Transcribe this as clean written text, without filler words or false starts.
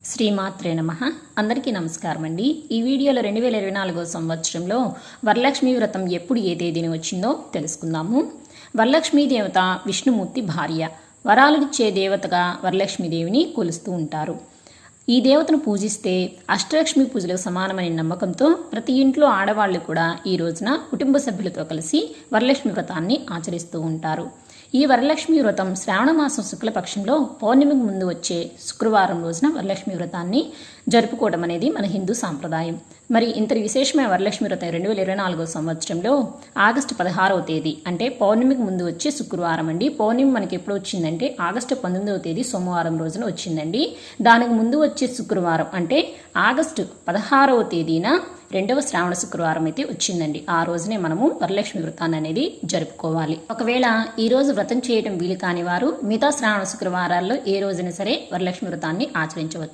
శ్రీమాత్రే నమః. అందరికీ నమస్కారం అండి. ఈ వీడియోలో 2024 సంవత్సరంలో వరలక్ష్మి వ్రతం ఎప్పుడు ఏ తేదీని వచ్చిందో తెలుసుకుందాము. వరలక్ష్మీ దేవత విష్ణుమూర్తి భార్య, వరాలనిచ్చే దేవతగా వరలక్ష్మీదేవిని కొలుస్తూ ఉంటారు. ఈ దేవతను పూజిస్తే అష్టలక్ష్మి పూజలకు సమానమైన నమ్మకంతో ప్రతి ఇంట్లో ఆడవాళ్లు కూడా ఈ రోజున కుటుంబ సభ్యులతో కలిసి వరలక్ష్మి వ్రతాన్ని ఆచరిస్తూ ఉంటారు. ఈ వరలక్ష్మి వ్రతం శ్రావణ మాసం శుక్లపక్షంలో పౌర్ణమికి ముందు వచ్చే శుక్రవారం రోజున వరలక్ష్మి వ్రతాన్ని జరుపుకోవడం అనేది మన హిందూ సాంప్రదాయం. మరి ఇంతటి విశేషమైన వరలక్ష్మి వ్రతం 2024 సంవత్సరంలో ఆగస్టు 16వ తేదీ అంటే పౌర్ణమికి ముందు వచ్చే శుక్రవారం అండి. పౌర్ణమి మనకి ఎప్పుడు వచ్చిందంటే ఆగస్టు 19వ తేదీ సోమవారం రోజున వచ్చిందండి. దానికి ముందు వచ్చే శుక్రవారం అంటే ఆగస్టు 16వ తేదీన రెండవ శ్రావణ శుక్రవారం అయితే వచ్చిందండి. ఆ రోజునే మనము వరలక్ష్మి వ్రతాన్ని అనేది జరుపుకోవాలి. ఒకవేళ ఈ రోజు వ్రతం చేయడం వీలు కాని వారు మిగతా శ్రావణ శుక్రవారాల్లో ఏ రోజున సరే వరలక్ష్మి వ్రతాన్ని ఆచరించవచ్చు.